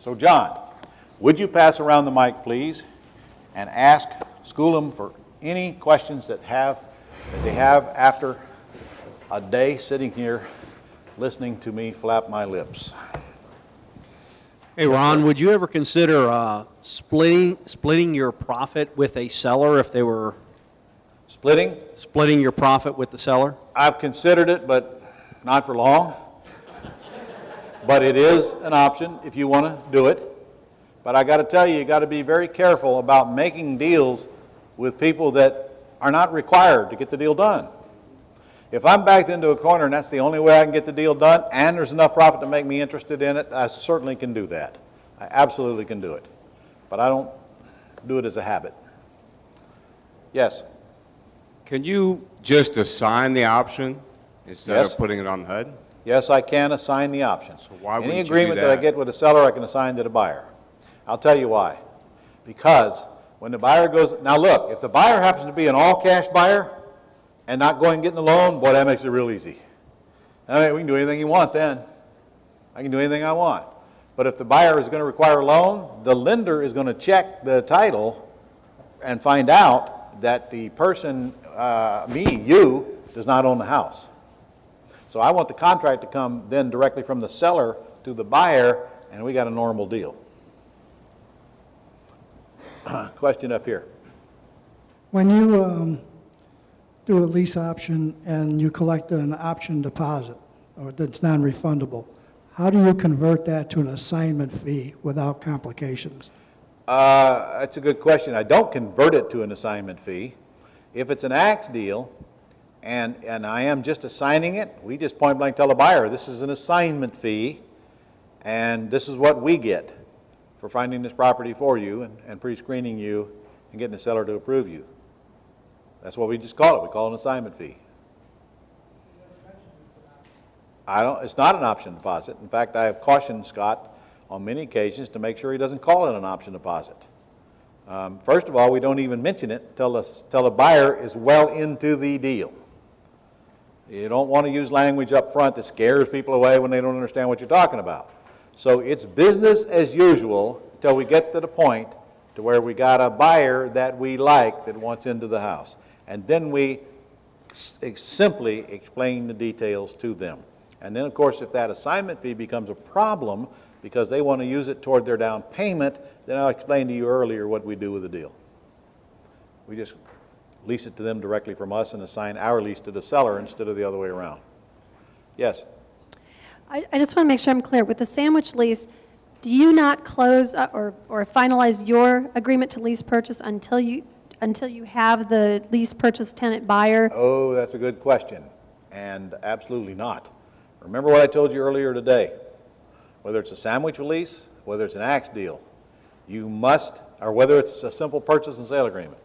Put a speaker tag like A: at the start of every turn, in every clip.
A: So John, would you pass around the mic, please, and school them for any questions that they have after a day sitting here listening to me flap my lips.
B: Hey, Ron, would you ever consider splitting your profit with a seller if they were splitting your profit with the seller?
A: I've considered it, but not for long. But it is an option if you want to do it. But I got to tell you got to be very careful about making deals with people that are not required to get the deal done. If I'm backed into a corner and that's the only way I can get the deal done and there's enough profit to make me interested in it, I certainly can do that. I absolutely can do it. But I don't do it as a habit. Yes?
C: Can you just assign the option instead
A: Yes.
C: of putting it on the HUD?
A: Yes, I can assign the options.
C: So why wouldn't
A: Any
C: you do
A: agreement that I
C: that?
A: get with a seller, I can assign to the buyer. I'll tell you why. Because when the buyer goes, now look, if the buyer happens to be an all-cash buyer and not going and getting the loan, boy, that makes it real easy. I mean, we can do anything you want then. I can do anything I want. But if the buyer is going to require a loan, the lender is going to check the title and find out that the person, you, does not own the house. So I want the contract to come then directly from the seller to the buyer, and we got a normal deal. Question up here.
D: When you do a lease option and you collect an option deposit, or that's non-refundable, how do you convert that to an assignment fee without complications?
A: That's a good question. I don't convert it to an assignment fee. If it's an axe deal, and I am just assigning it, we just point blank tell the buyer, this is an assignment fee, and this is what we get for finding this property for you and pre-screening you and getting the seller to approve you. That's what we just call it. We call it an assignment fee. It's not an option deposit. In fact, I have cautioned Scott on many occasions to make sure he doesn't call it an option deposit. First of all, we don't even mention it till the buyer is well into the deal. You don't want to use language up front that scares people away when they don't understand what you're talking about. So it's business as usual till we get to the point to where we got a buyer that we like that wants into the house. And then we simply explain the details to them. And then, of course, if that assignment fee becomes a problem because they want to use it toward their down payment, then I'll explain to you earlier what we do with the deal. We just lease it to them directly from us and assign our lease to the seller instead of the other way around. Yes?
E: I just want to make sure I'm clear. With the sandwich lease, do you not close or finalize your agreement to lease purchase until you have the lease purchase tenant buyer?
A: Oh, that's a good question, and absolutely not. Remember what I told you earlier today. Whether it's a sandwich lease, whether it's an axe deal, you must, or whether it's a simple purchase and sale agreement,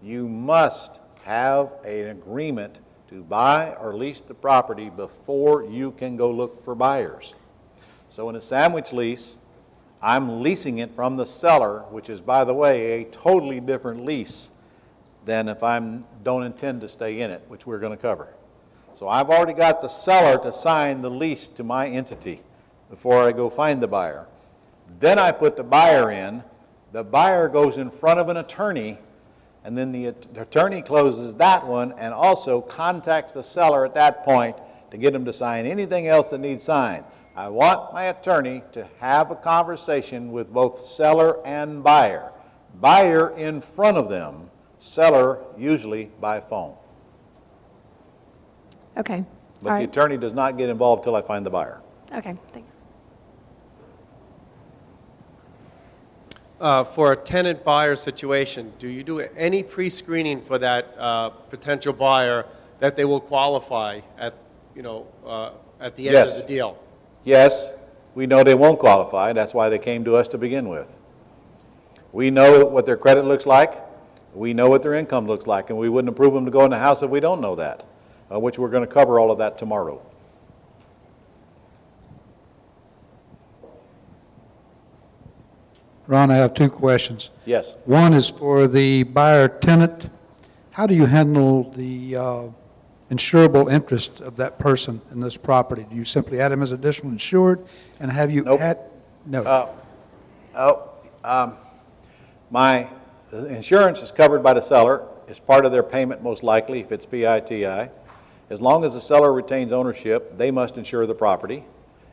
A: you must have an agreement to buy or lease the property before you can go look for buyers. So in a sandwich lease, I'm leasing it from the seller, which is, by the way, a totally different lease than if I don't intend to stay in it, which we're going to cover. So I've already got the seller to sign the lease to my entity before I go find the buyer. Then I put the buyer in. The buyer goes in front of an attorney, and then the attorney closes that one and also contacts the seller at that point to get him to sign anything else that needs signed. I want my attorney to have a conversation with both seller and buyer. Buyer in front of them, seller usually by phone.
E: Okay.
A: But
E: All
A: the
E: right.
A: attorney does not get involved till I find the buyer.
E: Okay, thanks.
F: For a tenant buyer situation, do you do any pre-screening for that potential buyer that they will qualify at the end
A: Yes.
F: of the deal?
A: Yes, we know they won't qualify. That's why they came to us to begin with. We know what their credit looks like. We know what their income looks like, and we wouldn't approve them to go in the house if we don't know that, which we're going to cover all of that tomorrow.
G: Ron, I have two questions.
A: Yes.
G: One is for the buyer tenant. How do you handle the insurable interest of that person in this property? Do you simply add him as additional insured, and have you
A: Nope.
G: had? No.
A: My insurance is covered by the seller. It's part of their payment most likely if it's PITI. As long as the seller retains ownership, they must insure the property.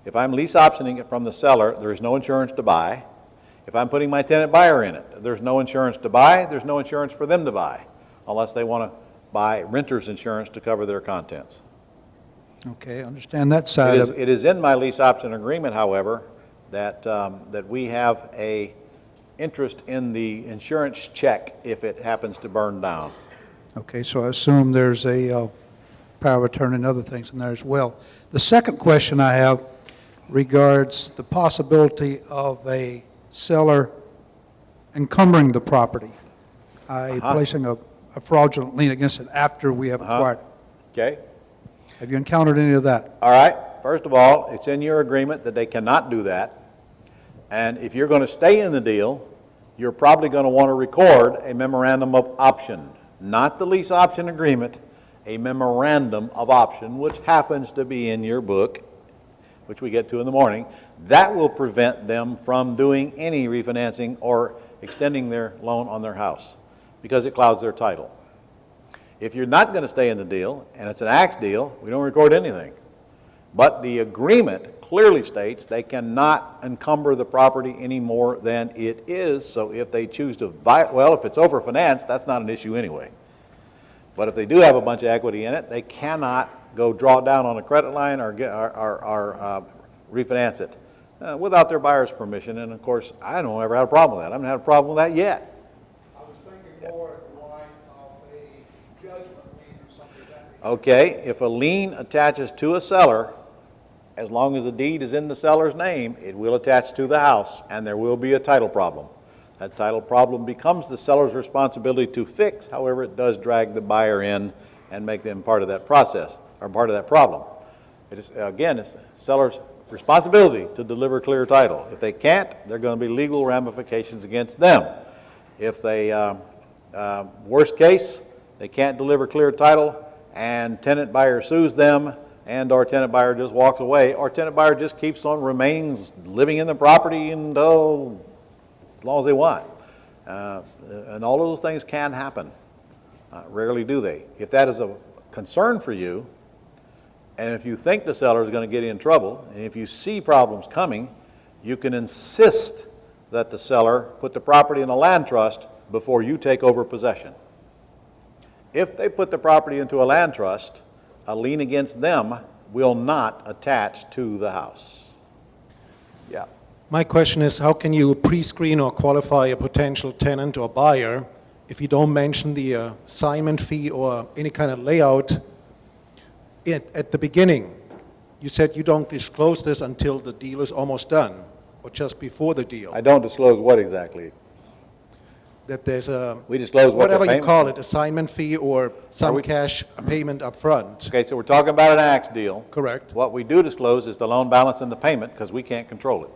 A: If I'm lease optioning it from the seller, there is no insurance to buy. If I'm putting my tenant buyer in it, there's no insurance to buy, there's no insurance for them to buy, unless they want to buy renter's insurance to cover their contents.
G: Okay, I understand that side of it.
A: It is in my lease option agreement, however, that we have a interest in the insurance check if it happens to burn down.
G: Okay, so I assume there's a power of attorney and other things in there as well. The second question I have regards the possibility of a seller encumbering the property, placing a fraudulent lien against it after we have acquired it.
A: Okay?
G: Have you encountered any of that?
A: All right. First of all, it's in your agreement that they cannot do that. And if you're going to stay in the deal, you're probably going to want to record a memorandum of option, not the lease option agreement, a memorandum of option, which happens to be in your book, which we get to in the morning. That will prevent them from doing any refinancing or extending their loan on their house because it clouds their title. If you're not going to stay in the deal, and it's an axe deal, we don't record anything. But the agreement clearly states they cannot encumber the property any more than it is, so if they choose to buy it, well, if it's overfinanced, that's not an issue anyway. But if they do have a bunch of equity in it, they cannot go draw down on a credit line or refinance it without their buyer's permission, and of course, I don't ever have a problem with that. I haven't had a problem with that yet.
G: I was thinking more in the line of a judgment lien or something like that.
A: Okay, if a lien attaches to a seller, as long as the deed is in the seller's name, it will attach to the house, and there will be a title problem. That title problem becomes the seller's responsibility to fix, however, it does drag the buyer in and make them part of that process, or part of that problem. It is, again, it's the seller's responsibility to deliver clear title. If they can't, there are going to be legal ramifications against them. If they, worst case, they can't deliver clear title, and tenant buyer sues them, and or tenant buyer just walks away, or tenant buyer just keeps on remains living in the property until as long as they want. And all of those things can happen. Rarely do they. If that is a concern for you, and if you think the seller is going to get in trouble, and if you see problems coming, you can insist that the seller put the property in a land trust before you take over possession. If they put the property into a land trust, a lien against them will not attach to the house. Yeah.
H: My question is, how can you pre-screen or qualify a potential tenant or buyer if you don't mention the assignment fee or any kind of layout at the beginning? You said you don't disclose this until the deal is almost done, or just before the deal.
A: I don't disclose what exactly.
H: That there's a,
A: We disclose what the
H: whatever you
A: payment-
H: call it, assignment fee or some
A: we-
H: cash payment up front.
A: Okay, so we're talking about an axe deal.
H: Correct.
A: What we do disclose is the loan balance and the payment because we can't control it.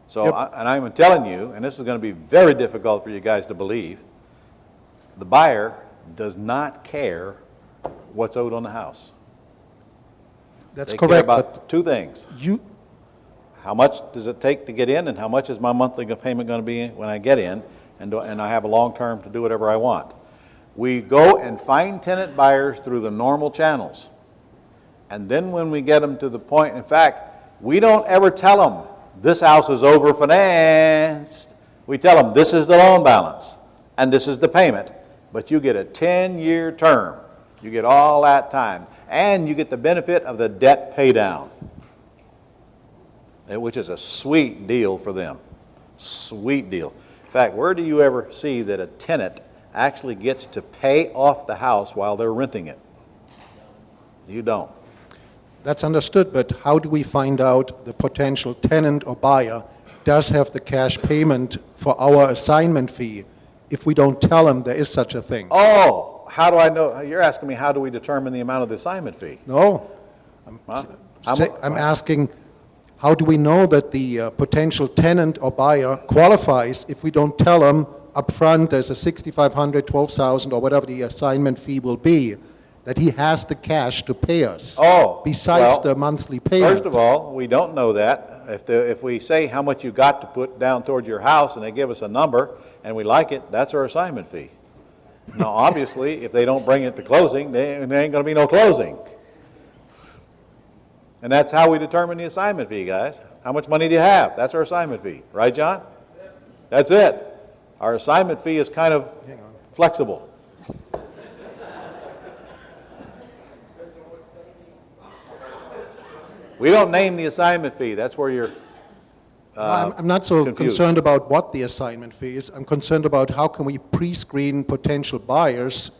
A: So,
H: Yep.
A: and I'm telling you, and this is going to be very difficult for you guys to believe, the buyer does not care what's owed on the house.
H: That's
A: They care
H: correct,
A: about
H: but
A: two things.
H: you,
A: How much does it take to get in, and how much is my monthly payment going to be when I get in, and I have a long term to do whatever I want. We go and find tenant buyers through the normal channels. And then when we get them to the point, in fact, we don't ever tell them, this house is overfinanced. We tell them, this is the loan balance, and this is the payment, but you get a 10-year term. You get all that time, and you get the benefit of the debt pay down, which is a sweet deal for them. Sweet deal. In fact, where do you ever see that a tenant actually gets to pay off the house while they're renting it? You don't.
H: that's understood, but how do we find out the potential tenant or buyer does have the cash payment for our assignment fee if we don't tell them there is such a thing?
A: Oh, how do I know? You're asking me how do we determine the amount of the assignment fee?
H: No.
A: Huh?
H: I'm asking, how do we know that the potential tenant or buyer qualifies if we don't tell them upfront there's a $6,500, $12,000, or whatever the assignment fee will be, that he has the cash to pay us?
A: Oh,
H: Besides
A: well,
H: the monthly payment?
A: First of all, we don't know that. if we say how much you got to put down towards your house and they give us a number and we like it, that's our assignment fee. Now, obviously, if they don't bring it to closing, there ain't going to be no closing. And that's how we determine the assignment fee, guys. How much money do you have? That's our assignment fee. Right, John? That's it. Our assignment fee is kind of flexible. We don't name the assignment fee. That's where you're
H: I'm not so
A: confused.
H: concerned about what the assignment fee is. I'm concerned about how can we pre-screen potential buyers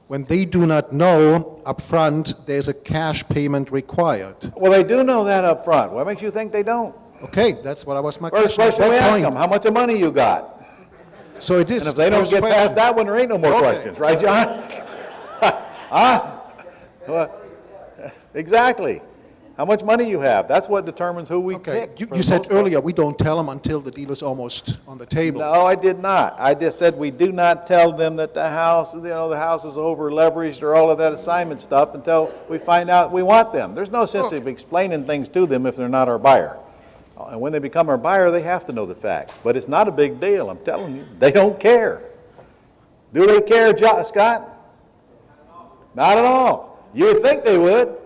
H: when they do not know upfront there's a cash payment required.
A: Well, they do know that up front. What makes you think they don't?
H: Okay, that's what I was my
A: First
H: question. At
A: question we
H: what
A: ask
H: point?
A: them, how much of money you got?
H: So it is.
A: And if they don't
H: first
A: get
H: question.
A: past that one, there ain't no more
H: Okay.
A: questions, right, John? Huh? What? Exactly. How much money you have, that's what determines who we
H: Okay,
A: pick.
H: you,
A: for
H: you
A: the
H: said
A: most part.
H: earlier, we don't tell them until the deal is almost on the table.
A: No, I did not. I just said we do not tell them that the house, the house is over leveraged or all of that assignment stuff until we find out we want them. There's no sense of explaining things to them if they're not our buyer. And when they become our buyer, they have to know the facts. But it's not a big deal, I'm telling you. They don't care. Do they care, Scott? Not at all. You would think they would,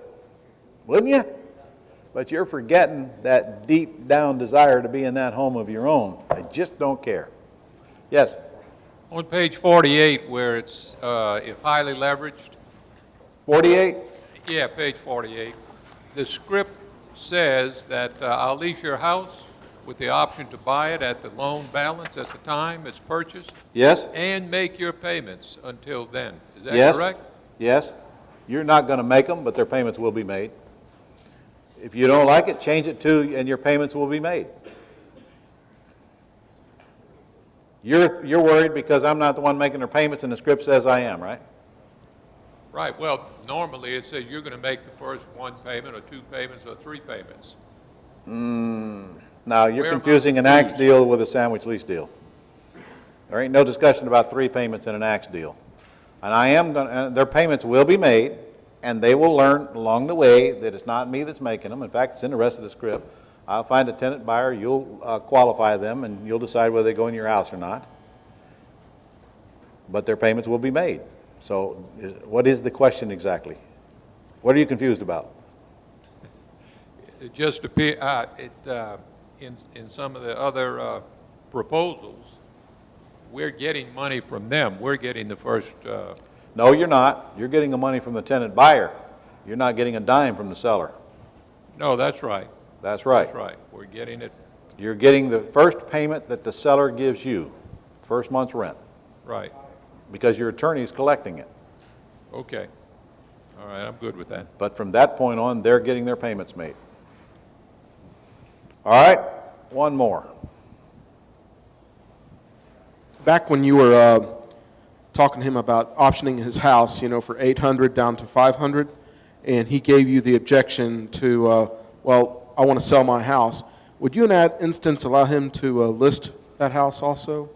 A: wouldn't you? But you're forgetting that deep down desire to be in that home of your own. They just don't care. Yes?
I: On page 48, where it's, if highly leveraged,
A: 48?
I: yeah, page 48, the script says that I'll lease your house with the option to buy it at the loan balance at the time it's purchased
A: Yes?
I: and make your payments until then. Is that
A: Yes?
I: correct?
A: Yes? You're not going to make them, but their payments will be made. If you don't like it, change it to, and your payments will be made. You're worried because I'm not the one making their payments and the script says I am, right?
I: Right. Well, normally it says you're going to make the first one payment or two payments or three payments.
A: Now, you're
I: Where am I
A: confusing an axe
I: confused?
A: deal with a sandwich lease deal. There ain't no discussion about three payments in an axe deal. And I am going to, their payments will be made, and they will learn along the way that it's not me that's making them. In fact, it's in the rest of the script. I'll find a tenant buyer, you'll qualify them, and you'll decide whether they go in your house or not. But their payments will be made. So what is the question exactly? What are you confused about?
I: It just appear, in some of the other proposals, we're getting money from them. We're getting the first,
A: No, you're not. You're getting the money from the tenant buyer. You're not getting a dime from the seller.
I: no, that's right.
A: That's right.
I: That's right. We're getting it,
A: You're getting the first payment that the seller gives you, first month's rent,
I: right.
A: because your attorney is collecting it.
I: Okay. All right, I'm good with that.
A: But from that point on, they're getting their payments made. All right, one more.
J: Back when you were talking to him about optioning his house, for 800 down to 500, and he gave you the objection to, well, I want to sell my house. Would you in that instance allow him to list that house also?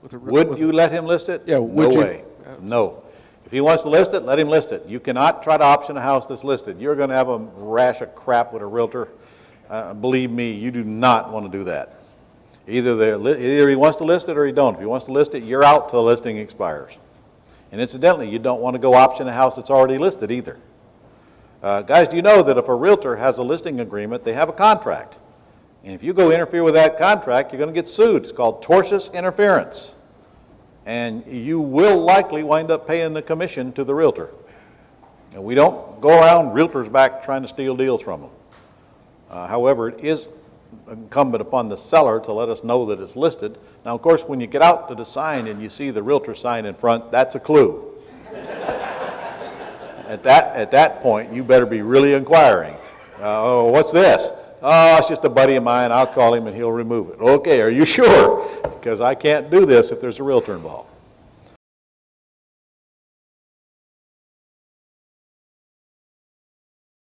A: Would you let him list it?
J: Yeah, would
A: No
J: you?
A: way. No. If he wants to list it, let him list it. You cannot try to option a house that's listed. You're going to have a rash of crap with a realtor. Believe me, you do not want to do that. Either he wants to list it or he don't. If he wants to list it, you're out till the listing expires. And incidentally, you don't want to go option a house that's already listed either. Guys, do you know that if a realtor has a listing agreement, they have a contract? And if you go interfere with that contract, you're going to get sued. It's called tortious interference. And you will likely wind up paying the commission to the realtor. And we don't go around realtors' back trying to steal deals from them. However, it is incumbent upon the seller to let us know that it's listed. Now, of course, when you get out to the sign and you see the realtor sign in front, that's a clue. At that point, you better be really inquiring. Oh, what's this? Oh, it's just a buddy of mine. I'll call him and he'll remove it. Okay, are you sure? Because I can't do this if there's a realtor involved.